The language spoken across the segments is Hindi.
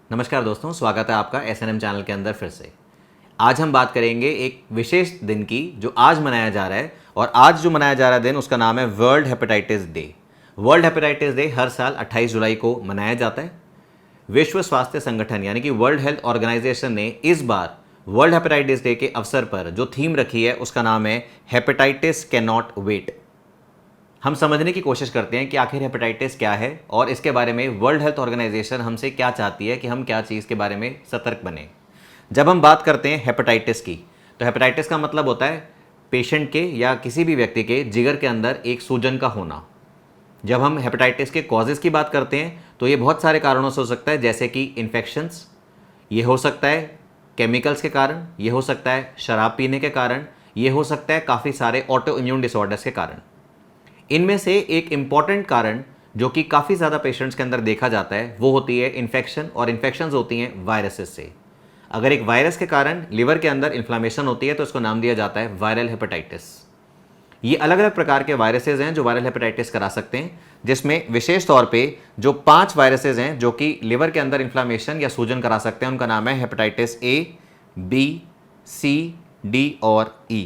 नमस्कार दोस्तों, स्वागत है आपका SNM चैनल के अंदर फिर से। आज हम बात करेंगे एक विशेष दिन की जो आज मनाया जा रहा है, और आज जो मनाया जा रहा है दिन उसका नाम है world hepatitis day. World hepatitis day हर साल 28 जुलाई को मनाया जाता है। विश्व स्वास्थ्य संगठन यानी कि वर्ल्ड हेल्थ ऑर्गेनाइजेशन ने इस बार वर्ल्ड हेपेटाइटिस डे के अवसर पर जो थीम रखी है उसका नाम है हेपेटाइटिस कैन नॉट वेट। हम समझने की कोशिश करते हैं कि आखिर हेपेटाइटिस क्या है और इसके बारे में वर्ल्ड हेल्थ ऑर्गेनाइजेशन हमसे क्या चाहती है कि हम क्या चीज़ के बारे में सतर्क बने। जब हम बात करते हैं हेपेटाइटिस की, तो हेपेटाइटिस का मतलब होता है पेशेंट के या किसी भी व्यक्ति के जिगर के अंदर एक सूजन का होना। जब हम हेपेटाइटिस के कॉजेज़ की बात करते हैं तो ये बहुत सारे कारणों से हो सकता है, जैसे कि इन्फेक्शंस, ये हो सकता है केमिकल्स के कारण, ये हो सकता है शराब पीने के कारण, ये हो सकता है काफ़ी सारे ऑटो इम्यून डिसऑर्डर्स के कारण। इनमें से एक इम्पॉर्टेंट कारण जो कि काफ़ी ज़्यादा पेशेंट्स के अंदर देखा जाता है वो होती है इन्फेक्शन, और इन्फेक्शंस होती हैं वायरसेस से। अगर एक वायरस के कारण लिवर के अंदर इन्फ्लामेशन होती है तो इसको नाम दिया जाता है वायरल हेपेटाइटिस। ये अलग अलग प्रकार के वायरसेस हैं जो वायरल हेपेटाइटिस करा सकते हैं, जिसमें विशेष तौर पे जो 5 वायरसेस हैं जो कि लिवर के अंदर इन्फ्लामेशन या सूजन करा सकते हैं उनका नाम है hepatitis A, B, C, D और E।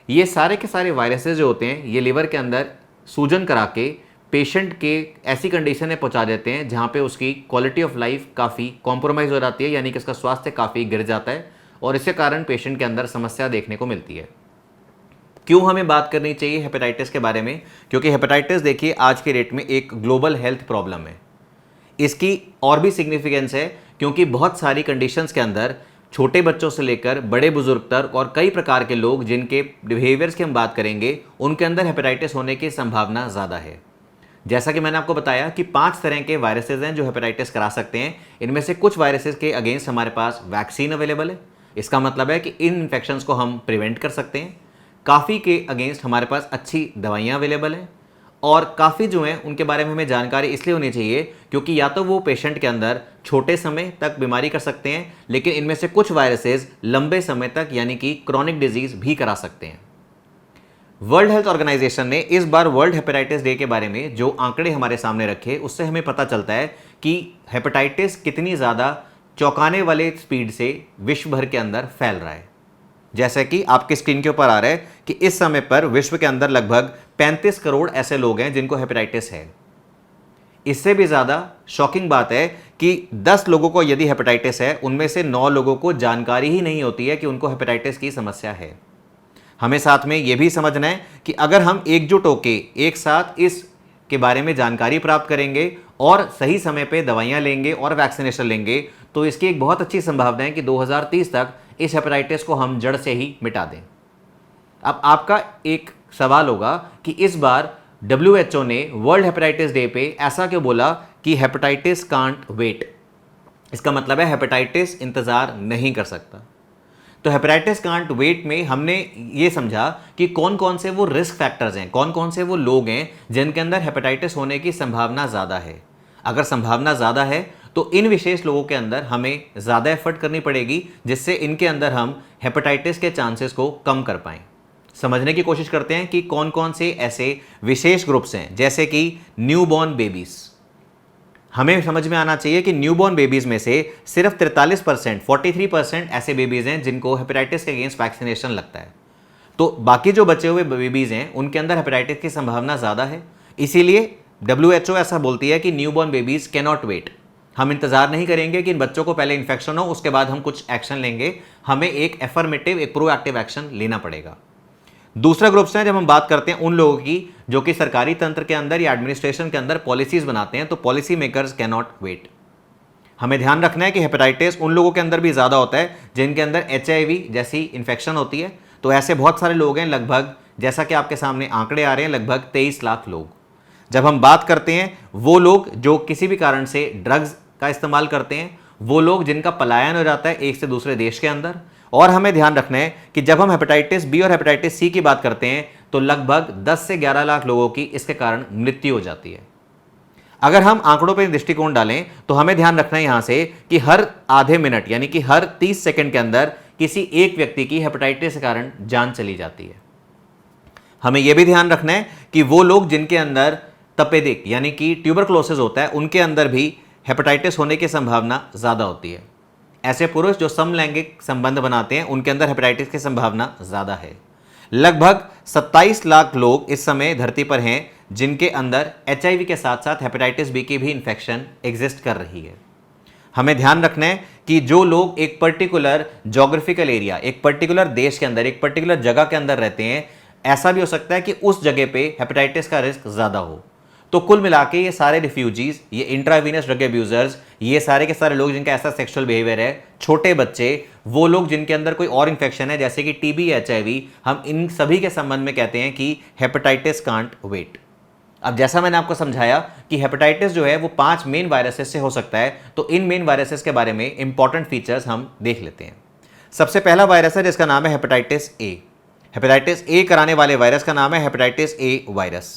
ये सारे के सारे वायरसेस जो होते हैं ये लिवर के अंदर सूजन करा के पेशेंट के ऐसी कंडीशन में पहुंचा देते हैं जहां पे उसकी क्वालिटी ऑफ लाइफ काफ़ी कॉम्प्रोमाइज़ हो जाती है, यानी कि उसका स्वास्थ्य काफ़ी गिर जाता है और इसके कारण पेशेंट के अंदर समस्या देखने को मिलती है। क्यों हमें बात करनी चाहिए हेपेटाइटिस के बारे में? क्योंकि हेपेटाइटिस देखिए आज के डेट में एक ग्लोबल हेल्थ प्रॉब्लम है। इसकी और भी सिग्निफिकेंस है क्योंकि बहुत सारी कंडीशंस के अंदर छोटे बच्चों से लेकर बड़े बुजुर्ग तक और कई प्रकार के लोग जिनके बिहेवियर्स की हम बात करेंगे उनके अंदर हेपेटाइटिस होने की संभावना ज़्यादा है। जैसा कि मैंने आपको बताया कि 5 तरह के वायरसेस हैं जो हेपेटाइटिस करा सकते हैं। इनमें से कुछ वायरसेस के अगेंस्ट हमारे पास वैक्सीन अवेलेबल है। इसका मतलब है कि इन इन्फेक्शंस को हम प्रिवेंट कर सकते हैं। काफ़ी के अगेंस्ट हमारे पास अच्छी दवाइयाँ अवेलेबल हैं, और काफ़ी जो हैं उनके बारे में हमें जानकारी इसलिए होनी चाहिए क्योंकि या तो वो पेशेंट के अंदर छोटे समय तक बीमारी कर सकते हैं, लेकिन इनमें से कुछ वायरसेस लंबे समय तक यानी कि क्रॉनिक डिजीज भी करा सकते हैं। वर्ल्ड हेल्थ ऑर्गेनाइजेशन ने इस बार वर्ल्ड हेपेटाइटिस डे के बारे में जो आंकड़े हमारे सामने रखे उससे हमें पता चलता है कि हेपेटाइटिस कितनी ज़्यादा चौंकाने वाले स्पीड से विश्व भर के अंदर फैल रहा है। जैसे कि आपकी स्क्रीन के ऊपर आ रहा है कि इस समय पर विश्व के अंदर लगभग 35 करोड़ ऐसे लोग हैं जिनको हेपेटाइटिस है। इससे भी ज़्यादा शॉकिंग बात है कि 10 लोगों को यदि हेपेटाइटिस है उनमें से 9 लोगों को जानकारी ही नहीं होती है कि उनको हेपेटाइटिस की समस्या है। हमें साथ में यह भी समझना है कि अगर हम एकजुट होकर एक साथ इस के बारे में जानकारी प्राप्त करेंगे और सही समय पे दवाइयाँ लेंगे और वैक्सीनेशन लेंगे तो इसकी एक बहुत अच्छी संभावना है कि 2030 तक इस हेपेटाइटिस को हम जड़ से ही मिटा दें। अब आपका एक सवाल होगा कि इस बार WHO ने वर्ल्ड हेपेटाइटिस डे पे ऐसा क्यों बोला कि हेपेटाइटिस कांट वेट। इसका मतलब है हेपेटाइटिस इंतज़ार नहीं कर सकता। तो हेपेटाइटिस कांट वेट में हमने ये समझा कि कौन कौन से वो रिस्क फैक्टर्स हैं, कौन कौन से वो लोग हैं जिनके अंदर हेपेटाइटिस होने की संभावना ज़्यादा है। अगर संभावना ज़्यादा है तो इन विशेष लोगों के अंदर हमें ज़्यादा एफर्ट करनी पड़ेगी जिससे इनके अंदर हम हेपेटाइटिस के चांसेस को कम कर पाएँ। समझने की कोशिश करते हैं कि कौन कौन से ऐसे विशेष ग्रुप्स हैं, जैसे कि न्यूबॉर्न बेबीज़। हमें समझ में आना चाहिए कि न्यूबॉर्न बेबीज़ में से सिर्फ 43% ऐसे बेबीज़ हैं जिनको हेपेटाइटिस के अगेंस्ट वैक्सीनेशन लगता है। तो बाकी जो बचे हुए बेबीज़ हैं उनके अंदर हेपेटाइटिस की संभावना ज़्यादा है। इसीलिए WHO ऐसा बोलती है कि newborn babies can not wait. हम इंतज़ार नहीं करेंगे कि इन बच्चों को पहले इन्फेक्शन हो उसके बाद हम कुछ एक्शन लेंगे। हमें एक एफर्मेटिव, एक प्रोएक्टिव एक्शन लेना पड़ेगा। दूसरा ग्रुप्स है जब हम बात करते हैं उन लोगों की जो कि सरकारी तंत्र के अंदर या एडमिनिस्ट्रेशन के अंदर पॉलिसीज बनाते हैं, तो policy makers can not wait. हमें ध्यान रखना है कि हेपेटाइटिस उन लोगों के अंदर भी ज़्यादा होता है जिनके अंदर HIV जैसी इन्फेक्शन होती है। तो ऐसे बहुत सारे लोग हैं, लगभग जैसा कि आपके सामने आंकड़े आ रहे हैं, लगभग 23 लाख लोग। जब हम बात करते हैं वो लोग जो किसी भी कारण से ड्रग्स का इस्तेमाल करते हैं, वो लोग जिनका पलायन हो जाता है एक से दूसरे देश के अंदर, और हमें ध्यान रखना है कि जब हम हेपेटाइटिस B और हेपेटाइटिस C की बात करते हैं तो लगभग 10 से 11 लाख लोगों की इसके कारण मृत्यु हो जाती है। अगर हम आंकड़ों पर दृष्टिकोण डालें तो हमें ध्यान रखना है यहां से कि हर आधे मिनट यानी कि हर 30 सेकंड के अंदर किसी एक व्यक्ति की हेपेटाइटिस के कारण जान चली जाती है। हमें यह भी ध्यान रखना है कि वो लोग जिनके अंदर तपेदिक यानी कि ट्यूबरकुलोसिस होता है उनके अंदर भी हेपेटाइटिस होने की संभावना ज़्यादा होती है। ऐसे पुरुष जो समलैंगिक संबंध बनाते हैं उनके अंदर हेपेटाइटिस की संभावना ज़्यादा है। लगभग 27 लाख लोग इस समय धरती पर हैं जिनके अंदर एचआईवी के साथ साथ हेपेटाइटिस बी की भी इंफेक्शन एग्जिस्ट कर रही है। हमें ध्यान रखना है कि जो लोग एक पर्टिकुलर जोग्राफिकल एरिया, एक पर्टिकुलर देश के अंदर, एक पर्टिकुलर जगह के अंदर रहते हैं, ऐसा भी हो सकता है कि उस जगह पे हेपेटाइटिस का रिस्क ज़्यादा हो। तो कुल मिला के ये सारे रिफ्यूजीज, ये इंट्रावीनस ड्रग अब्यूजर्स, ये सारे के सारे लोग जिनका ऐसा सेक्सुअल बिहेवियर है, छोटे बच्चे, वो लोग जिनके अंदर कोई और इन्फेक्शन है जैसे कि टीबी, एचआईवी, हम इन सभी के संबंध में कहते हैं कि हेपेटाइटिस कांट वेट। अब जैसा मैंने आपको समझाया कि हेपेटाइटिस जो है वो 5 मेन वायरसेस से हो सकता है, तो इन मेन वायरसेस के बारे में इंपॉर्टेंट फीचर्स हम देख लेते हैं। सबसे पहला वायरस है जिसका नाम है हेपेटाइटिस ए। हेपेटाइटिस ए कराने वाले वायरस का नाम है हेपेटाइटिस ए वायरस।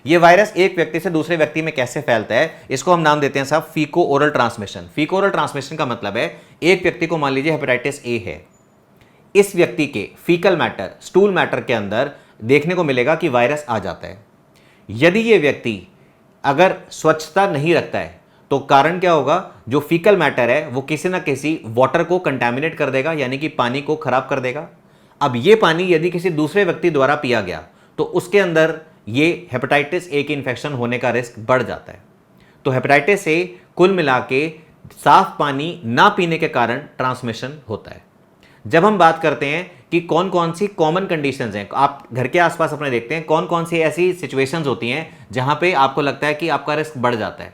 ये वायरस एक व्यक्ति से दूसरे व्यक्ति में कैसे फैलता है, इसको हम नाम देते हैं साहब फीको ओरल ट्रांसमिशन। फीको ओरल ट्रांसमिशन का मतलब है एक व्यक्ति को मान लीजिए हेपेटाइटिस ए है, इस व्यक्ति के फीकल मैटर, स्टूल मैटर के अंदर देखने को मिलेगा कि वायरस आ जाता है। यदि ये व्यक्ति अगर स्वच्छता नहीं रखता है तो कारण क्या होगा, जो फीकल मैटर है वो किसी ना किसी वाटर को कंटामिनेट कर देगा, यानी कि पानी को खराब कर देगा। अब ये पानी यदि किसी दूसरे व्यक्ति द्वारा पिया गया तो उसके अंदर ये हेपेटाइटिस ए की इन्फेक्शन होने का रिस्क बढ़ जाता है। तो हेपेटाइटिस ए कुल मिला के साफ पानी ना पीने के कारण ट्रांसमिशन होता है। जब हम बात करते हैं कि कौन कौन सी कॉमन कंडीशंस हैं, आप घर के आसपास अपने देखते हैं कौन कौन सी ऐसी सिचुएशंस होती हैं जहां पे आपको लगता है कि आपका रिस्क बढ़ जाता है।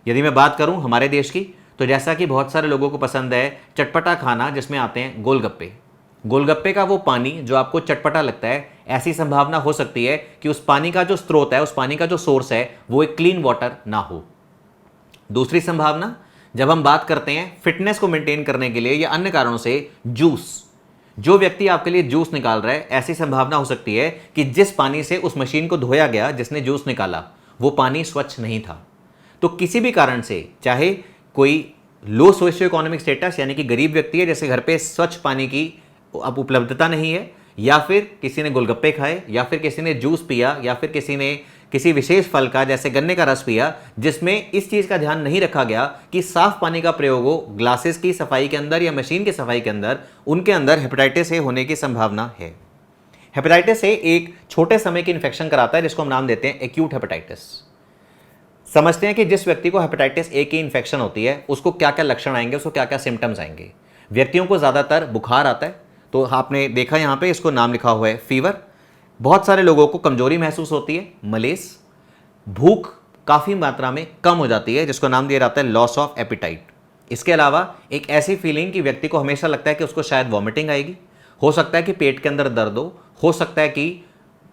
यदि मैं बात करूं हमारे देश की, तो जैसा कि बहुत सारे लोगों को पसंद है चटपटा खाना, जिसमें आते हैं गोलगप्पे। गोलगप्पे का वो पानी जो आपको चटपटा लगता है, ऐसी संभावना हो सकती है कि उस पानी का जो स्रोत है, उस पानी का जो सोर्स है, वो एक क्लीन वाटर ना हो। दूसरी संभावना, जब हम बात करते हैं फिटनेस को मेंटेन करने के लिए या अन्य कारणों से जूस, जो व्यक्ति आपके लिए जूस निकाल रहा है, ऐसी संभावना हो सकती है कि जिस पानी से उस मशीन को धोया गया जिसने जूस निकाला, वो पानी स्वच्छ नहीं था। तो किसी भी कारण से, चाहे कोई लो सोशियो इकोनॉमिक स्टेटस यानी कि गरीब व्यक्ति है, जैसे घर पे स्वच्छ पानी की अब उपलब्धता नहीं है, या फिर किसी ने गोलगप्पे खाए, या फिर किसी ने जूस पिया, या फिर किसी ने किसी विशेष फल का जैसे गन्ने का रस पिया, जिसमें इस चीज़ का ध्यान नहीं रखा गया कि साफ पानी का प्रयोग हो ग्लासेस की सफाई के अंदर या मशीन की सफाई के अंदर, उनके अंदर हेपेटाइटिस ए होने की संभावना है। हेपेटाइटिस ए एक छोटे समय की इन्फेक्शन कराता है जिसको हम नाम देते हैं एक्यूट हेपेटाइटिस। समझते हैं कि जिस व्यक्ति को हेपेटाइटिस ए की इन्फेक्शन होती है उसको क्या क्या लक्षण आएंगे, उसको क्या क्या सिम्टम्स आएंगे। व्यक्तियों को ज़्यादातर बुखार आता है, तो आपने देखा यहाँ पे इसको नाम लिखा हुआ है फीवर। बहुत सारे लोगों को कमजोरी महसूस होती है, मलेस, भूख काफ़ी मात्रा में कम हो जाती है जिसको नाम दिया जाता है लॉस ऑफ एपिटाइट। इसके अलावा एक ऐसी फीलिंग कि व्यक्ति को हमेशा लगता है कि उसको शायद वॉमिटिंग आएगी, हो सकता है कि पेट के अंदर दर्द हो सकता है कि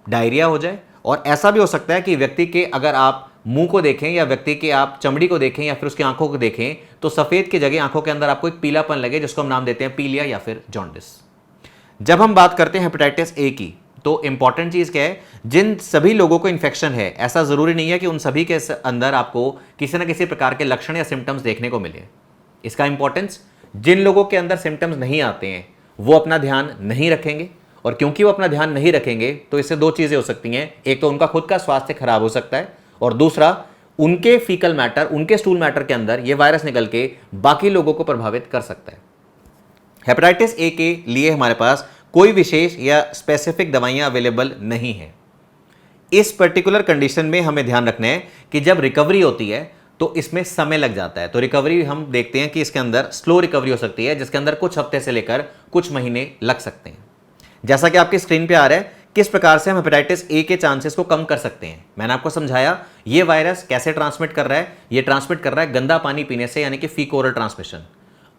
डायरिया हो जाए, और ऐसा भी हो सकता है कि व्यक्ति के अगर आप मुंह को देखें या व्यक्ति के आप चमड़ी को देखें या फिर उसकी आंखों को देखें तो सफ़ेद की जगह आंखों के अंदर आपको एक पीलापन लगे जिसको हम नाम देते हैं पीलिया या फिर जॉन्डिस। जब हम बात करते हैं हेपेटाइटिस ए की, तो इंपॉर्टेंट चीज़ क्या है, जिन सभी लोगों को इन्फेक्शन है, ऐसा ज़रूरी नहीं है कि उन सभी के अंदर आपको किसी न किसी प्रकार के लक्षण या सिम्टम्स देखने को मिले। इसका इंपॉर्टेंस, जिन लोगों के अंदर सिम्टम्स नहीं आते हैं वो अपना ध्यान नहीं रखेंगे, और क्योंकि वो अपना ध्यान नहीं रखेंगे तो इससे दो चीज़ें हो सकती हैं, एक तो उनका खुद का स्वास्थ्य खराब हो सकता है, और दूसरा उनके फीकल मैटर, उनके स्टूल मैटर के अंदर ये वायरस निकल के बाकी लोगों को प्रभावित कर सकता है। हेपेटाइटिस ए के लिए हमारे पास कोई विशेष या स्पेसिफिक दवाइयां अवेलेबल नहीं है। इस पर्टिकुलर कंडीशन में हमें ध्यान रखना है कि जब रिकवरी होती है तो इसमें समय लग जाता है। तो रिकवरी हम देखते हैं कि इसके अंदर स्लो रिकवरी हो सकती है जिसके अंदर कुछ हफ्ते से लेकर कुछ महीने लग सकते हैं। जैसा कि आपकी स्क्रीन पे आ रहा है, किस प्रकार से हम हेपेटाइटिस ए के चांसेस को कम कर सकते हैं। मैंने आपको समझाया ये वायरस कैसे ट्रांसमिट कर रहा है। ये ट्रांसमिट कर रहा है गंदा पानी पीने से, यानी कि फीको ओरल ट्रांसमिशन।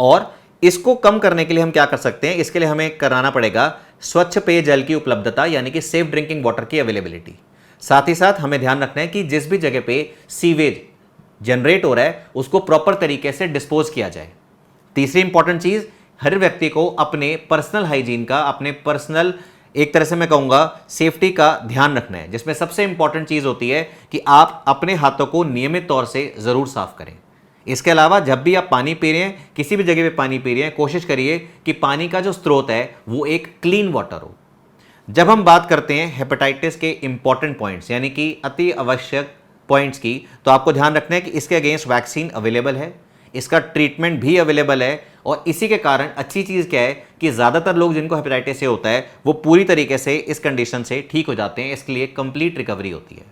और इसको कम करने के लिए हम क्या कर सकते हैं, इसके लिए हमें कराना पड़ेगा स्वच्छ पेयजल की उपलब्धता, यानी कि सेफ ड्रिंकिंग वाटर की अवेलेबिलिटी। साथ ही साथ हमें ध्यान रखना है कि जिस भी जगह पे सीवेज जनरेट हो रहा है उसको प्रॉपर तरीके से डिस्पोज किया जाए। तीसरी इंपॉर्टेंट चीज़, हर व्यक्ति को अपने पर्सनल हाइजीन का, अपने पर्सनल एक तरह से मैं कहूँगा सेफ्टी का ध्यान रखना है, जिसमें सबसे इंपॉर्टेंट चीज़ होती है कि आप अपने हाथों को नियमित तौर से ज़रूर साफ करें। इसके अलावा जब भी आप पानी पी रहे हैं, किसी भी जगह पे पानी पी रहे हैं, कोशिश करिए कि पानी का जो स्रोत है वो एक क्लीन वाटर हो। जब हम बात करते हैं हेपेटाइटिस के इंपॉर्टेंट पॉइंट्स, यानी कि अति आवश्यक पॉइंट्स की, तो आपको ध्यान रखना है कि इसके अगेंस्ट वैक्सीन अवेलेबल है, इसका ट्रीटमेंट भी अवेलेबल है, और इसी के कारण अच्छी चीज़ क्या है कि ज़्यादातर लोग जिनको हेपेटाइटिस ए होता है वो पूरी तरीके से इस कंडीशन से ठीक हो जाते हैं, इसके लिए कंप्लीट रिकवरी होती है।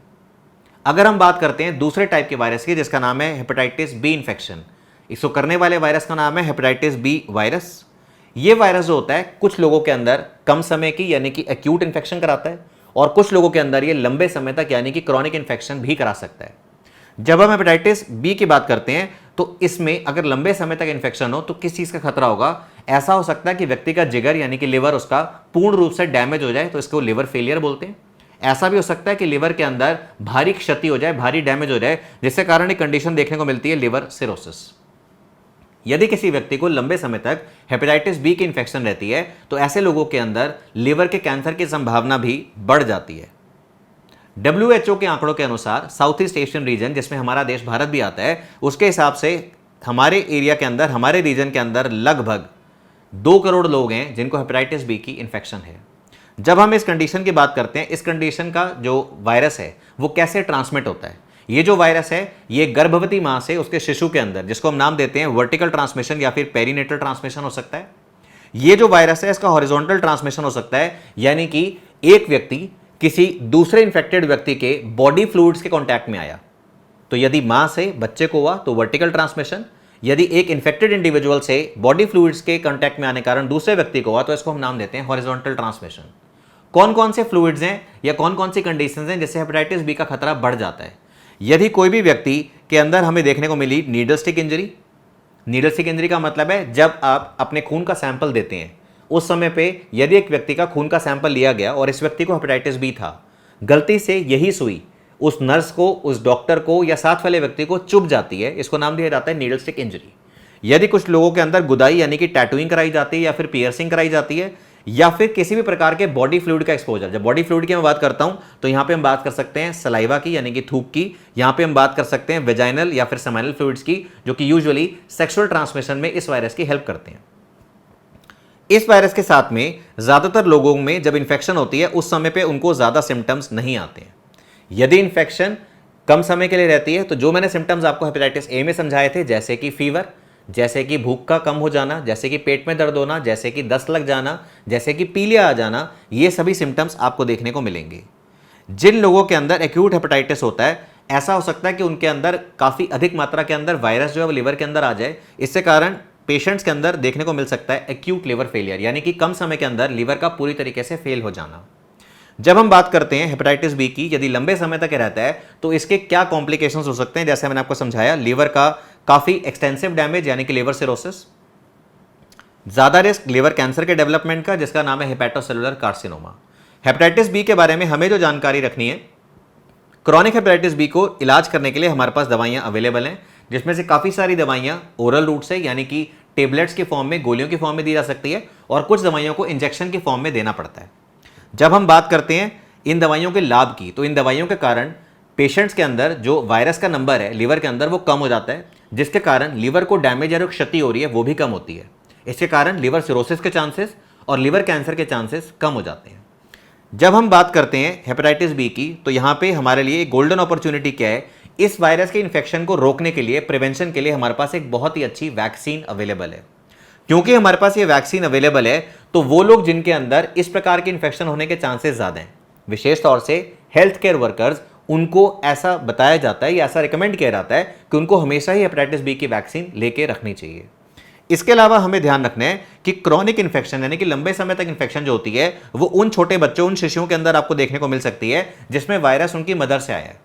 अगर हम बात करते हैं दूसरे टाइप के वायरस की, जिसका नाम है हेपेटाइटिस बी इन्फेक्शन, इसको करने वाले वायरस का नाम है हेपेटाइटिस बी वायरस। ये वायरस जो होता है कुछ लोगों के अंदर कम समय की यानी कि एक्यूट इन्फेक्शन कराता है, और कुछ लोगों के अंदर ये लंबे समय तक यानी कि क्रॉनिक इन्फेक्शन भी करा सकता है। जब हम हेपेटाइटिस बी की बात करते हैं तो इसमें अगर लंबे समय तक इन्फेक्शन हो तो किस चीज़ का खतरा होगा? ऐसा हो सकता है कि व्यक्ति का जिगर यानी कि लिवर उसका पूर्ण रूप से डैमेज हो जाए, तो इसको लिवर फेलियर बोलते हैं। ऐसा भी हो सकता है कि लिवर के अंदर भारी क्षति हो जाए, भारी डैमेज हो जाए, जिसके कारण एक कंडीशन देखने को मिलती है लिवर सिरोसिस। यदि किसी व्यक्ति को लंबे समय तक हेपेटाइटिस बी की इन्फेक्शन रहती है तो ऐसे लोगों के अंदर लिवर के कैंसर की संभावना भी बढ़ जाती है। WHO के आंकड़ों के अनुसार साउथ ईस्ट एशियन रीजन, जिसमें हमारा देश भारत भी आता है, उसके हिसाब से हमारे एरिया के अंदर, हमारे रीजन के अंदर लगभग 2 करोड़ लोग हैं जिनको हेपेटाइटिस बी की इन्फेक्शन है। जब हम इस कंडीशन की बात करते हैं, इस कंडीशन का जो वायरस है वो कैसे ट्रांसमिट होता है? ये जो वायरस है ये गर्भवती मां से उसके शिशु के अंदर, जिसको हम नाम देते हैं वर्टिकल ट्रांसमिशन या फिर पेरीनेटल ट्रांसमिशन हो सकता है। ये जो वायरस है इसका हॉरिजॉन्टल ट्रांसमिशन हो सकता है, यानी कि एक व्यक्ति किसी दूसरे इन्फेक्टेड व्यक्ति के बॉडी फ्लूइड्स के कांटेक्ट में आया, तो यदि मां से बच्चे को हुआ तो वर्टिकल ट्रांसमिशन, यदि एक इन्फेक्टेड इंडिविजुअल से बॉडी फ्लूइड्स के कांटेक्ट में आने के कारण दूसरे व्यक्ति को हुआ तो इसको हम नाम देते हैं हॉरिजॉन्टल ट्रांसमिशन। कौन कौन से फ्लूइड्स हैं या कौन कौन सी कंडीशंस हैं जिससे हेपेटाइटिस बी का खतरा बढ़ जाता है? यदि कोई भी व्यक्ति के अंदर हमें देखने को मिली needle stick injury. Needle stick injury का मतलब है जब आप अपने खून का सैंपल देते हैं उस समय पे यदि एक व्यक्ति का खून का सैंपल लिया गया और इस व्यक्ति को हेपेटाइटिस बी था, गलती से यही सुई उस नर्स को, उस डॉक्टर को या साथ वाले व्यक्ति को चुभ जाती है, इसको नाम दिया जाता है नीडल स्टिक इंजरी। यदि कुछ लोगों के अंदर गुदाई यानी कि टैटूइंग कराई जाती है या फिर पियर्सिंग कराई जाती है, या फिर किसी भी प्रकार के बॉडी फ्लूइड का एक्सपोजर। जब बॉडी फ्लूइड की मैं बात करता हूं तो यहां पे हम बात कर सकते हैं सलाइवा की यानी कि थूक की, यहां पे हम बात कर सकते हैं वेजाइनल या फिर सेमिनल फ्लूइड्स की, जो कि यूजुअली सेक्सुअल ट्रांसमिशन में इस वायरस की हेल्प करते हैं। इस वायरस के साथ में ज्यादातर लोगों में जब इंफेक्शन होती है उस समय पे उनको ज्यादा सिम्टम्स नहीं आते हैं। यदि इंफेक्शन कम समय के लिए रहती है तो जो मैंने सिम्टम्स आपको हेपेटाइटिस ए में समझाए थे, जैसे कि फीवर, जैसे कि भूख का कम हो जाना, जैसे कि पेट में दर्द होना, जैसे कि दस्त लग जाना, जैसे कि पीलिया आ जाना, ये सभी सिम्टम्स आपको देखने को मिलेंगे। जिन लोगों के अंदर एक्यूट हेपेटाइटिस होता है, ऐसा हो सकता है कि उनके अंदर काफ़ी अधिक मात्रा के अंदर वायरस जो है वो लिवर के अंदर आ जाए। इससे कारण पेशेंट्स के अंदर देखने को मिल सकता है एक्यूट लिवर फेलियर, यानी कि कम समय के अंदर लिवर का पूरी तरीके से फेल हो जाना। जब हम बात करते हैं हेपेटाइटिस बी की, यदि लंबे समय तक रहता है तो इसके क्या कॉम्प्लिकेशंस हो सकते हैं? जैसे मैंने आपको समझाया, लिवर का काफी एक्सटेंसिव डैमेज यानी कि लिवर सिरोसिस, ज्यादा रिस्क लिवर कैंसर के डेवलपमेंट का जिसका नाम है हेपेटोसेलुलर कार्सिनोमा। हेपेटाइटिस बी के बारे में हमें जो जानकारी रखनी है, क्रॉनिक हेपेटाइटिस बी को इलाज करने के लिए हमारे पास दवाइयां अवेलेबल हैं, जिसमें से काफी सारी दवाइयां ओरल रूट से यानी कि टेबलेट्स के फॉर्म में, गोलियों की फॉर्म में दी जा सकती है, और कुछ दवाइयों को इंजेक्शन की फॉर्म में देना पड़ता है। जब हम बात करते हैं इन दवाइयों के लाभ की, तो इन दवाइयों के कारण पेशेंट्स के अंदर जो वायरस का नंबर है लिवर के अंदर वो कम हो जाता है, जिसके कारण लिवर को डैमेज या क्षति हो रही है वो भी कम होती है। इसके कारण लिवर सिरोसिस के चांसेस और लिवर कैंसर के चांसेस कम हो जाते हैं। जब हम बात करते हैं हेपेटाइटिस बी की, तो यहाँ पे हमारे लिए गोल्डन अपॉर्चुनिटी क्या है? इस वायरस के इन्फेक्शन को रोकने के लिए, प्रिवेंशन के लिए हमारे पास एक बहुत ही अच्छी वैक्सीन अवेलेबल है। क्योंकि हमारे पास ये वैक्सीन अवेलेबल है तो वो लोग जिनके अंदर इस प्रकार के इन्फेक्शन होने के चांसेस ज़्यादा हैं, विशेष तौर से हेल्थ केयर वर्कर्स, उनको ऐसा बताया जाता है या ऐसा रिकमेंड किया जाता है कि उनको हमेशा ही हेपेटाइटिस बी की वैक्सीन लेके रखनी चाहिए। इसके अलावा हमें ध्यान रखना है कि क्रॉनिक इन्फेक्शन यानी कि लंबे समय तक इन्फेक्शन जो होती है वो उन छोटे बच्चों, उन शिशुओं के अंदर आपको देखने को मिल सकती है जिसमें वायरस उनकी मदर से आया है।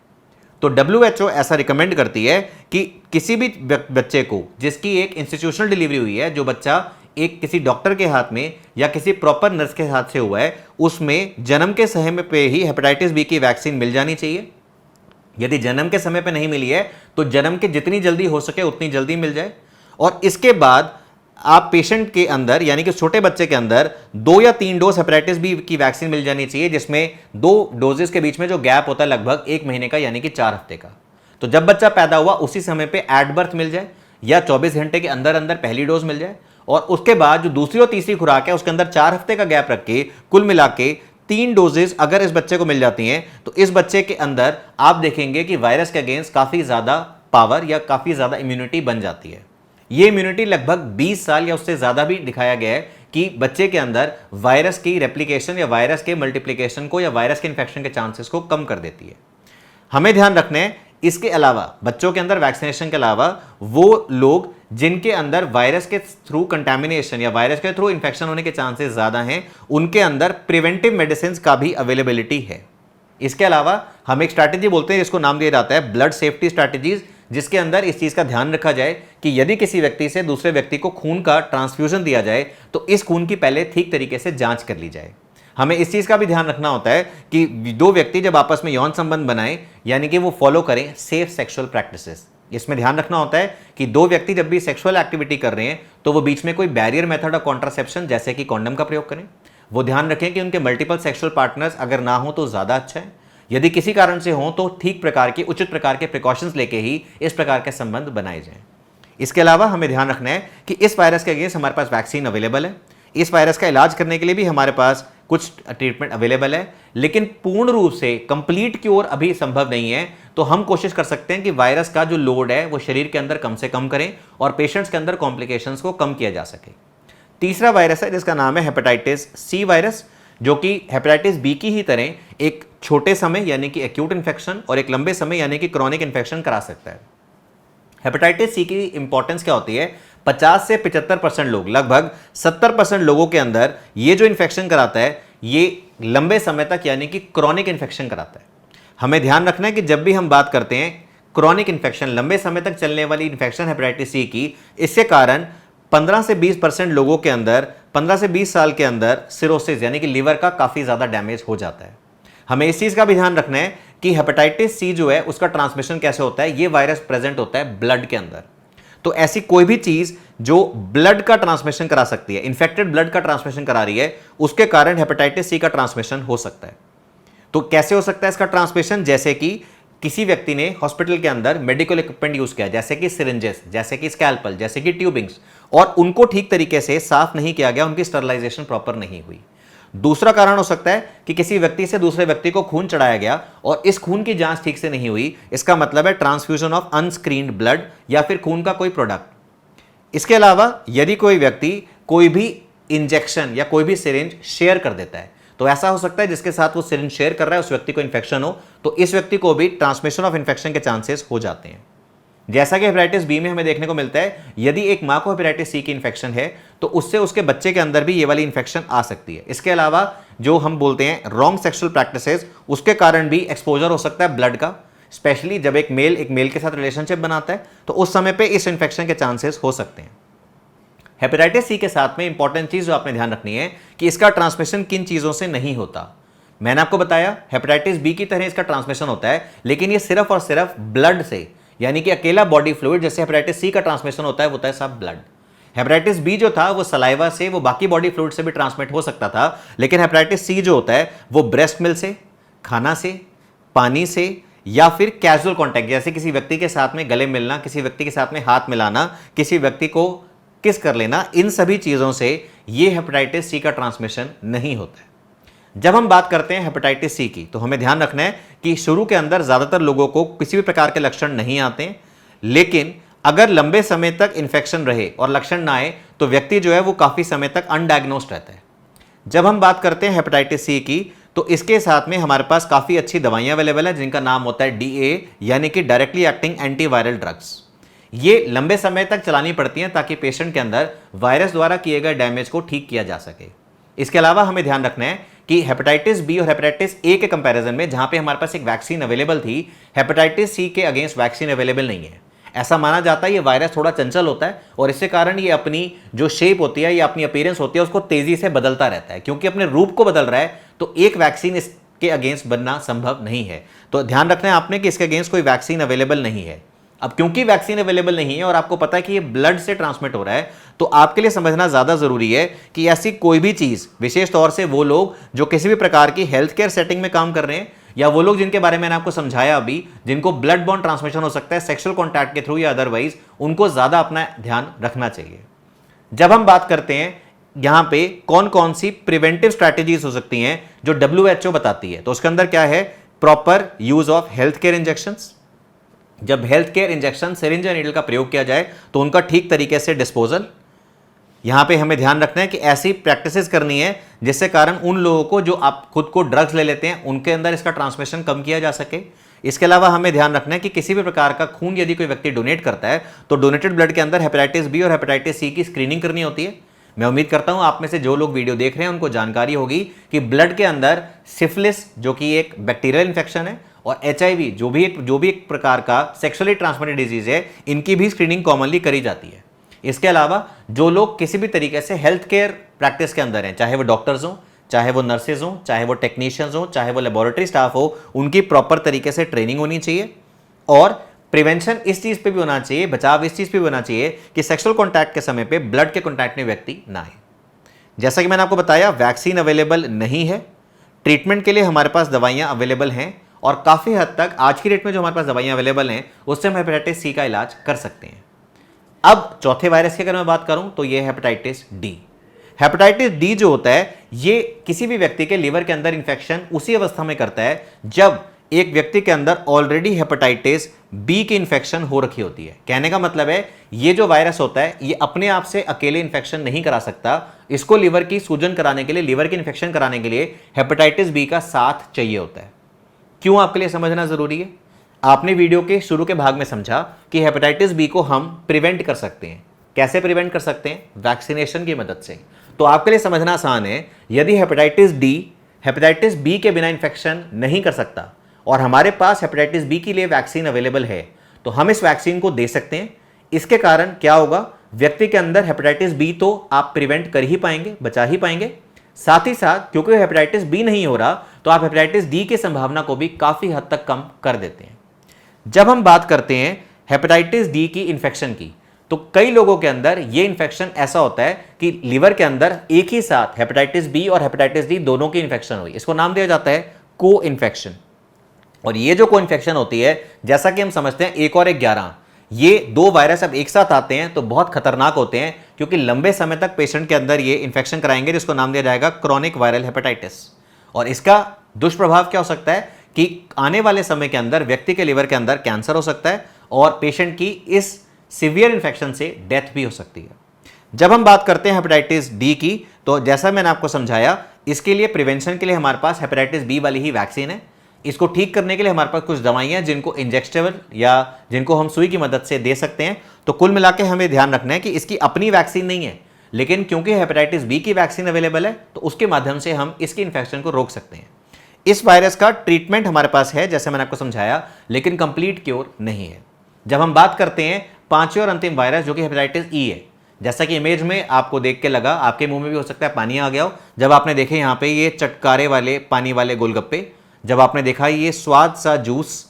तो WHO ऐसा रिकमेंड करती है कि किसी भी बच्चे को जिसकी एक इंस्टीट्यूशनल डिलीवरी हुई है, जो बच्चा एक किसी डॉक्टर के हाथ में या किसी प्रॉपर नर्स के हाथ से हुआ है, उसमें जन्म के समय पे ही हेपेटाइटिस बी की वैक्सीन मिल जानी चाहिए। यदि जन्म के समय पे नहीं मिली है तो जन्म के जितनी जल्दी हो सके उतनी जल्दी मिल जाए, और इसके बाद आप पेशेंट के अंदर यानी कि छोटे बच्चे के अंदर 2 या 3 डोज हेपेटाइटिस बी की वैक्सीन मिल जानी चाहिए, जिसमें 2 डोजेस के बीच में जो गैप होता है लगभग 1 महीने का यानी कि 4 हफ्ते का। तो जब बच्चा पैदा हुआ उसी समय पे एट बर्थ मिल जाए या 24 घंटे के अंदर अंदर पहली डोज मिल जाए, और उसके बाद जो दूसरी और तीसरी खुराक है उसके अंदर 4 हफ्ते का गैप रख के कुल मिला के 3 डोजेज अगर इस बच्चे को मिल जाती हैं तो इस बच्चे के अंदर आप देखेंगे कि वायरस के अगेंस्ट काफी ज्यादा पावर या काफी ज्यादा इम्यूनिटी बन जाती है। ये इम्यूनिटी लगभग 20 साल या उससे ज्यादा भी दिखाया गया है कि बच्चे के अंदर वायरस की रेप्लिकेशन या वायरस के मल्टीप्लिकेशन को या वायरस के इन्फेक्शन के चांसेस को कम कर देती है। हमें ध्यान रखना है इसके अलावा बच्चों के अंदर वैक्सीनेशन के अलावा वो लोग जिनके अंदर वायरस के थ्रू कंटामिनेशन या वायरस के थ्रू इन्फेक्शन होने के चांसेस ज्यादा हैं, उनके अंदर प्रिवेंटिव मेडिसिन का भी अवेलेबिलिटी है। इसके अलावा हम एक स्ट्रैटेजी बोलते हैं जिसको नाम दिया जाता है ब्लड सेफ्टी स्ट्रैटेजीज, जिसके अंदर इस चीज का ध्यान रखा जाए कि यदि किसी व्यक्ति से दूसरे व्यक्ति को खून का ट्रांसफ्यूजन दिया जाए तो इस खून की पहले ठीक तरीके से जांच कर ली जाए। हमें इस चीज का भी ध्यान रखना होता है कि दो व्यक्ति जब आपस में यौन संबंध बनाएं यानी कि वो फॉलो करें सेफ सेक्सुअल प्रैक्टिसेस। इसमें ध्यान रखना होता है कि दो व्यक्ति जब भी सेक्सुअल एक्टिविटी कर रहे हैं तो वो बीच में कोई बैरियर मेथड ऑफ कॉन्ट्रासेप्शन जैसे कि कॉन्डम का प्रयोग करें। वो ध्यान रखें कि उनके मल्टीपल सेक्सुअल पार्टनर्स अगर ना हो तो ज्यादा अच्छा है, यदि किसी कारण से हो तो ठीक प्रकार के उचित प्रकार के प्रिकॉशंस लेके ही इस प्रकार के संबंध बनाए जाएं। इसके अलावा हमें ध्यान रखना है कि इस वायरस के अगेंस्ट हमारे पास वैक्सीन अवेलेबल है। इस वायरस का इलाज करने के लिए भी हमारे पास कुछ ट्रीटमेंट अवेलेबल है, लेकिन पूर्ण रूप से कंप्लीट क्योर अभी संभव नहीं है। तो हम कोशिश कर सकते हैं कि वायरस का जो लोड है वो शरीर के अंदर कम से कम करें और पेशेंट्स के अंदर कॉम्प्लिकेशंस को कम किया जा सके। तीसरा वायरस है जिसका नाम है हेपेटाइटिस सी वायरस, जो कि हेपेटाइटिस बी की ही तरह एक छोटे समय यानी कि एक्यूट इन्फेक्शन और एक लंबे समय यानी कि क्रॉनिक इन्फेक्शन करा सकता है। हेपेटाइटिस सी की इंपॉर्टेंस क्या होती है? 50 से 75% लोग, लगभग 70% लोगों के अंदर ये जो इन्फेक्शन कराता है ये लंबे समय तक यानी कि क्रॉनिक इन्फेक्शन कराता है। हमें ध्यान रखना है कि जब भी हम बात करते हैं क्रॉनिक इन्फेक्शन, लंबे समय तक चलने वाली इन्फेक्शन हेपेटाइटिस सी की, इसके कारण 15 से 20% लोगों के अंदर 15 से 20 साल के अंदर सिरोसिस यानी कि लीवर का काफी ज्यादा डैमेज हो जाता है। हमें इस चीज का भी ध्यान रखना है कि हेपेटाइटिस सी जो है उसका ट्रांसमिशन कैसे होता है। ये वायरस प्रेजेंट होता है ब्लड के अंदर, तो ऐसी कोई भी चीज जो ब्लड का ट्रांसमिशन करा सकती है, इन्फेक्टेड ब्लड का ट्रांसमिशन करा रही है, उसके कारण हेपेटाइटिस सी का ट्रांसमिशन हो सकता है। तो कैसे हो सकता है इसका ट्रांसमिशन? जैसे कि किसी व्यक्ति ने हॉस्पिटल के अंदर मेडिकल इक्विपमेंट यूज किया, जैसे कि सिरिंजेस, जैसे कि स्कैल्पल, जैसे कि ट्यूबिंग्स, और उनको ठीक तरीके से साफ नहीं किया गया, उनकी स्टरलाइजेशन प्रॉपर नहीं हुई। दूसरा कारण हो सकता है कि किसी व्यक्ति से दूसरे व्यक्ति को खून चढ़ाया गया और इस खून की जांच ठीक से नहीं हुई, इसका मतलब है ट्रांसफ्यूजन ऑफ अनस्क्रीन्ड ब्लड या फिर खून का कोई प्रोडक्ट। इसके अलावा यदि कोई व्यक्ति कोई भी इंजेक्शन या कोई भी सिरिंज शेयर कर देता है, तो ऐसा हो सकता है जिसके साथ वो सिरिंज शेयर कर रहा है उस व्यक्ति को इन्फेक्शन हो, तो इस व्यक्ति को भी ट्रांसमिशन ऑफ इन्फेक्शन के चांसेस हो जाते हैं। जैसा कि हेपेटाइटिस बी में हमें देखने को मिलता है, यदि एक मां को हेपेटाइटिस सी की इन्फेक्शन है तो उससे उसके बच्चे के अंदर भी ये वाली इन्फेक्शन आ सकती है। इसके अलावा जो हम बोलते हैं रॉन्ग सेक्सुअल प्रैक्टिसेस, उसके कारण भी एक्सपोजर हो सकता है ब्लड का, स्पेशली जब एक मेल के साथ रिलेशनशिप बनाता है तो उस समय पे इस इन्फेक्शन के चांसेस हो सकते हैं। हेपेटाइटिस सी के साथ में इंपॉर्टेंट चीज जो आपने ध्यान रखनी है कि इसका ट्रांसमिशन किन चीजों से नहीं होता। मैंने आपको बताया हेपेटाइटिस बी की तरह इसका ट्रांसमिशन होता है, लेकिन ये सिर्फ और सिर्फ ब्लड से, यानी कि अकेला बॉडी फ्लूइड, जैसे हेपेटाइटिस सी का ट्रांसमिशन होता है, वो होता है सब ब्लड। हेपेटाइटिस बी जो था वो सलाइवा से, वो बाकी बॉडी फ्लूइड से भी ट्रांसमिट हो सकता था, लेकिन हेपेटाइटिस सी जो होता है वो ब्रेस्ट मिल्क से, खाना से, पानी से, या फिर कैजुअल कॉन्टैक्ट, जैसे किसी व्यक्ति के साथ में गले मिलना, किसी व्यक्ति के साथ में हाथ मिलाना, किसी व्यक्ति को किस कर लेना, इन सभी चीजों से ये हेपेटाइटिस सी का ट्रांसमिशन नहीं होता है। जब हम बात करते हैं हेपेटाइटिस सी की तो हमें ध्यान रखना है कि शुरू के अंदर ज्यादातर लोगों को किसी भी प्रकार के लक्षण नहीं आते हैं, लेकिन अगर लंबे समय तक इंफेक्शन रहे और लक्षण ना आए तो व्यक्ति जो है वो काफी समय तक अनडायग्नोस्ड रहता है। जब हम बात करते हैं हेपेटाइटिस सी की तो इसके साथ में हमारे पास काफी अच्छी दवाइयां अवेलेबल है जिनका नाम होता है DA यानी कि डायरेक्टली एक्टिंग एंटीवायरल ड्रग्स। ये लंबे समय तक चलानी पड़ती हैं ताकि पेशेंट के अंदर वायरस द्वारा किए गए डैमेज को ठीक किया जा सके। इसके अलावा हमें ध्यान रखना है कि हेपेटाइटिस बी और हेपेटाइटिस ए के कंपैरिजन में जहां पे हमारे पास एक वैक्सीन अवेलेबल थी, हेपेटाइटिस सी के अगेंस्ट वैक्सीन अवेलेबल नहीं है। ऐसा माना जाता है ये वायरस थोड़ा चंचल होता है और इसके कारण ये अपनी जो शेप होती है या अपनी अपीयरेंस होती है उसको तेजी से बदलता रहता है। क्योंकि अपने रूप को बदल रहा है तो एक वैक्सीन इसके अगेंस्ट बनना संभव नहीं है। तो ध्यान रखना है आपने कि इसके अगेंस्ट कोई वैक्सीन अवेलेबल नहीं है। अब क्योंकि वैक्सीन अवेलेबल नहीं है और आपको पता है कि ये ब्लड से ट्रांसमिट हो रहा है, तो आपके लिए समझना ज्यादा जरूरी है कि ऐसी कोई भी चीज, विशेष तौर से वो लोग जो किसी भी प्रकार की हेल्थ केयर सेटिंग में काम कर रहे हैं या वो लोग जिनके बारे में मैंने आपको समझाया अभी, जिनको ब्लड बॉर्न ट्रांसमिशन हो सकता है सेक्सुअल कॉन्टैक्ट के थ्रू या अदरवाइज, उनको ज्यादा अपना ध्यान रखना चाहिए। जब हम बात करते हैं यहां पे कौन कौन सी प्रिवेंटिव स्ट्रैटेजीज हो सकती हैं जो WHO बताती है। तो उसके अंदर क्या है, proper use of health care injections. जब हेल्थ केयर इंजेक्शन सिरिंज या नीडल का प्रयोग किया जाए तो उनका ठीक तरीके से डिस्पोजल। यहां पे हमें ध्यान रखना है कि ऐसी प्रैक्टिसेस करनी है जिससे कारण उन लोगों को जो आप खुद को ड्रग्स ले लेते हैं उनके अंदर इसका ट्रांसमिशन कम किया जा सके। इसके अलावा हमें ध्यान रखना है कि किसी भी प्रकार का खून यदि कोई व्यक्ति डोनेट करता है तो डोनेटेड ब्लड के अंदर हेपेटाइटिस बी और हेपेटाइटिस सी की स्क्रीनिंग करनी होती है। मैं उम्मीद करता हूं आप में से जो लोग वीडियो देख रहे हैं उनको जानकारी होगी कि ब्लड के अंदर सिफिलिस जो कि एक बैक्टीरियल इंफेक्शन है और HIV जो भी एक प्रकार का सेक्सुअली ट्रांसमिटेड डिजीज है, इनकी भी स्क्रीनिंग कॉमनली करी जाती है। इसके अलावा जो लोग किसी भी तरीके से हेल्थ केयर प्रैक्टिस के अंदर हैं, चाहे वो डॉक्टर्स हों, चाहे वो नर्सेज हों, चाहे वो टेक्नीशियंस हों, चाहे वो लेबोरेटरी स्टाफ हो, उनकी प्रॉपर तरीके से ट्रेनिंग होनी चाहिए। और प्रिवेंशन इस चीज पे भी होना चाहिए, बचाव इस चीज पे भी होना चाहिए कि सेक्सुअल कॉन्टैक्ट के समय पे ब्लड के कॉन्टैक्ट में व्यक्ति ना आए। जैसा कि मैंने आपको बताया, वैक्सीन अवेलेबल नहीं है, ट्रीटमेंट के लिए हमारे पास दवाइयां अवेलेबल हैं और काफी हद तक आज की डेट में जो हमारे पास दवाइयां अवेलेबल हैं उससे हम हेपेटाइटिस सी का इलाज कर सकते हैं। अब चौथे वायरस की अगर मैं बात करूं तो ये हेपेटाइटिस डी। हेपेटाइटिस डी जो होता है ये किसी भी व्यक्ति के लिवर के अंदर इंफेक्शन उसी अवस्था में करता है जब एक व्यक्ति के अंदर ऑलरेडी हेपेटाइटिस बी की इंफेक्शन हो रखी होती है। कहने का मतलब है ये जो वायरस होता है ये अपने आप से अकेले इंफेक्शन नहीं करा सकता, इसको लिवर की सूजन कराने के लिए, लिवर की इंफेक्शन कराने के लिए हेपेटाइटिस बी का साथ चाहिए होता है। क्यों आपके लिए समझना जरूरी है? आपने वीडियो के शुरू के भाग में समझा कि हेपेटाइटिस बी को हम प्रिवेंट कर सकते हैं। कैसे प्रिवेंट कर सकते हैं? वैक्सीनेशन की मदद से। तो आपके लिए समझना आसान है, यदि हेपेटाइटिस डी हेपेटाइटिस बी के बिना इंफेक्शन नहीं कर सकता और हमारे पास हेपेटाइटिस बी के लिए वैक्सीन अवेलेबल है तो हम इस वैक्सीन को दे सकते हैं। इसके कारण क्या होगा, व्यक्ति के अंदर हेपेटाइटिस बी तो आप प्रिवेंट कर ही पाएंगे, बचा ही पाएंगे, साथ ही साथ क्योंकि हेपेटाइटिस बी नहीं हो रहा तो आप हेपेटाइटिस डी की संभावना को भी काफी हद तक कम कर देते हैं। जब हम बात करते हैं हेपेटाइटिस डी की इंफेक्शन की तो कई लोगों के अंदर यह इंफेक्शन ऐसा होता है कि लिवर के अंदर एक ही साथ हेपेटाइटिस बी और हेपेटाइटिस डी दोनों की इंफेक्शन हुई। इसको नाम दिया जाता है को इन्फेक्शन। और ये जो को इन्फेक्शन होती है, जैसा कि हम समझते हैं 1 और 11, ये दो वायरस अब एक साथ आते हैं तो बहुत खतरनाक होते हैं क्योंकि लंबे समय तक पेशेंट के अंदर ये इंफेक्शन कराएंगे, जिसको नाम दिया जाएगा क्रॉनिक वायरल हेपेटाइटिस। और इसका दुष्प्रभाव क्या हो सकता है कि आने वाले समय के अंदर व्यक्ति के लिवर के अंदर कैंसर हो सकता है और पेशेंट की इस सीवियर इंफेक्शन से डेथ भी हो सकती है। जब हम बात करते हैं हेपेटाइटिस डी की तो जैसा मैंने आपको समझाया, इसके लिए प्रिवेंशन के लिए हमारे पास हेपेटाइटिस बी वाली ही वैक्सीन है। इसको ठीक करने के लिए हमारे पास कुछ दवाइयां जिनको इंजेक्टेबल या जिनको हम सुई की मदद से दे सकते हैं। तो कुल मिला के हमें ध्यान रखना है कि इसकी अपनी वैक्सीन नहीं है, लेकिन क्योंकि हेपेटाइटिस बी की वैक्सीन अवेलेबल है तो उसके माध्यम से हम इसकी इंफेक्शन को रोक सकते हैं। इस वायरस का ट्रीटमेंट हमारे पास है, जैसे मैंने आपको समझाया, लेकिन कंप्लीट क्योर नहीं है। जब हम बात करते हैं पांचवें और अंतिम वायरस जो कि हेपेटाइटिस ई है, जैसा कि इमेज में आपको देख के लगा, आपके मुंह में भी हो सकता है पानी आ गया हो जब आपने देखे यहाँ पे ये चटकारे वाले पानी वाले गोलगप्पे, जब आपने देखा ये स्वाद सा जूस।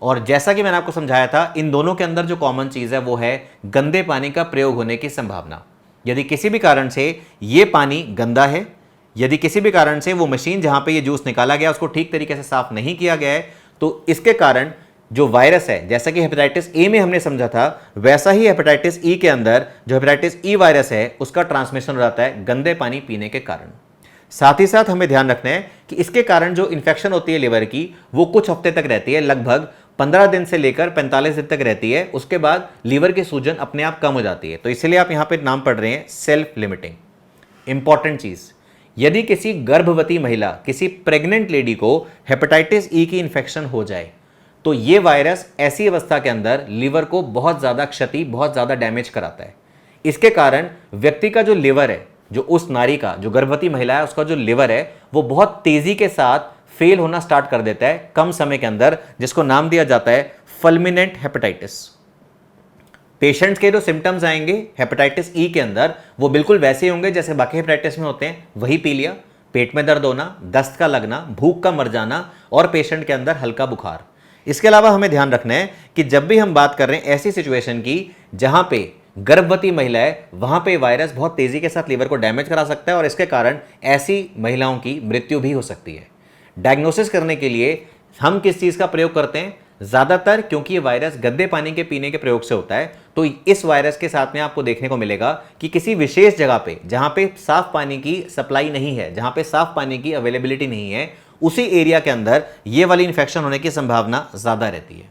और जैसा कि मैंने आपको समझाया था, इन दोनों के अंदर जो कॉमन चीज़ है वो है गंदे पानी का प्रयोग होने की संभावना। यदि किसी भी कारण से ये पानी गंदा है, यदि किसी भी कारण से वो मशीन जहां पे ये जूस निकाला गया उसको ठीक तरीके से साफ नहीं किया गया है, तो इसके कारण जो वायरस है, जैसा कि हेपेटाइटिस ए में हमने समझा था, वैसा ही हेपेटाइटिस ई के अंदर जो हेपेटाइटिस ई वायरस है उसका ट्रांसमिशन हो जाता है गंदे पानी पीने के कारण। साथ ही साथ हमें ध्यान रखना है कि इसके कारण जो इन्फेक्शन होती है लिवर की वो कुछ हफ्ते तक रहती है, लगभग 15 दिन से लेकर 45 दिन तक रहती है। उसके बाद लिवर की सूजन अपने आप कम हो जाती है। तो इसलिए आप यहां पे नाम पढ़ रहे हैं सेल्फ लिमिटिंग। इंपॉर्टेंट चीज, यदि किसी गर्भवती महिला, किसी प्रेग्नेंट लेडी को हेपेटाइटिस ई की इंफेक्शन हो जाए तो ये वायरस ऐसी अवस्था के अंदर लिवर को बहुत ज्यादा क्षति, बहुत ज्यादा डैमेज कराता है। इसके कारण व्यक्ति का जो लिवर है, जो उस नारी का, जो गर्भवती महिला है, उसका जो लिवर है वो बहुत तेजी के साथ फेल होना स्टार्ट कर देता है कम समय के अंदर, जिसको नाम दिया जाता है फुलमिनेंट हेपेटाइटिस। पेशेंट्स के जो सिम्टम्स आएंगे हेपेटाइटिस ई के अंदर वो बिल्कुल वैसे ही होंगे जैसे बाकी हेपेटाइटिस में होते हैं। वही पीलिया, पेट में दर्द होना, दस्त का लगना, भूख का मर जाना और पेशेंट के अंदर हल्का बुखार। इसके अलावा हमें ध्यान रखना है कि जब भी हम बात कर रहे हैं ऐसी सिचुएशन की जहां पे गर्भवती महिला है, वहां पे वायरस बहुत तेजी के साथ लीवर को डैमेज करा सकता है और इसके कारण ऐसी महिलाओं की मृत्यु भी हो सकती है। डायग्नोसिस करने के लिए हम किस चीज़ का प्रयोग करते हैं ज़्यादातर, क्योंकि ये वायरस गंदे पानी के पीने के प्रयोग से होता है, तो इस वायरस के साथ में आपको देखने को मिलेगा कि किसी विशेष जगह पे जहां पे साफ पानी की सप्लाई नहीं है, जहां पे साफ पानी की अवेलेबिलिटी नहीं है, उसी एरिया के अंदर ये वाली इन्फेक्शन होने की संभावना ज़्यादा रहती है।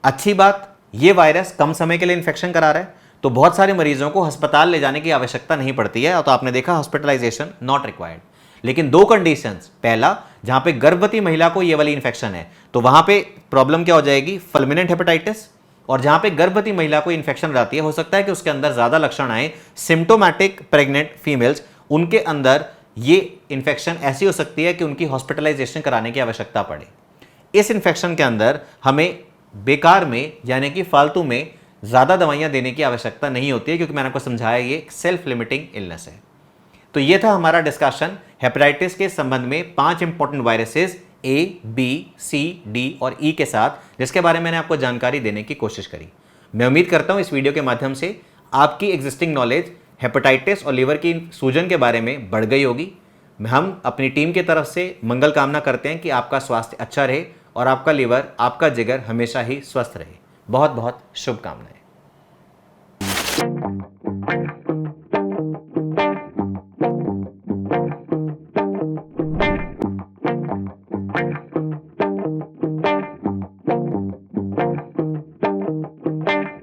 अच्छी बात, ये वायरस कम समय के लिए इन्फेक्शन करा रहा है, तो बहुत सारे मरीजों को अस्पताल ले जाने की आवश्यकता नहीं पड़ती है, तो आपने देखा हॉस्पिटलाइजेशन नॉट रिक्वायर्ड। लेकिन दो कंडीशंस, पहला जहां पे गर्भवती महिला को ये वाली इन्फेक्शन है तो वहां पे प्रॉब्लम क्या हो जाएगी, फुलमिनेंट हेपेटाइटिस, और जहां पे गर्भवती महिला को इन्फेक्शन रहती है, हो सकता है कि उसके अंदर ज्यादा लक्षण आए, सिम्टोमैटिक प्रेग्नेंट फीमेल्स, उनके अंदर ये इन्फेक्शन ऐसी हो सकती है कि उनकी हॉस्पिटलाइजेशन कराने की आवश्यकता पड़े। इस इन्फेक्शन के अंदर हमें बेकार में यानी कि फालतू में ज़्यादा दवाइयाँ देने की आवश्यकता नहीं होती है, क्योंकि मैंने आपको समझाया ये सेल्फ लिमिटिंग इलनेस है। तो ये था हमारा डिस्कशन हेपेटाइटिस के संबंध में 5 important viruses A, B, C, D और E के साथ, जिसके बारे में मैंने आपको जानकारी देने की कोशिश करी। मैं उम्मीद करता हूँ इस वीडियो के माध्यम से आपकी एग्जिस्टिंग नॉलेज हेपेटाइटिस और लीवर की सूजन के बारे में बढ़ गई होगी। हम अपनी टीम की तरफ से मंगल कामना करते हैं कि आपका स्वास्थ्य अच्छा रहे और आपका लीवर, आपका जिगर हमेशा ही स्वस्थ रहे। बहुत बहुत शुभकामनाएं।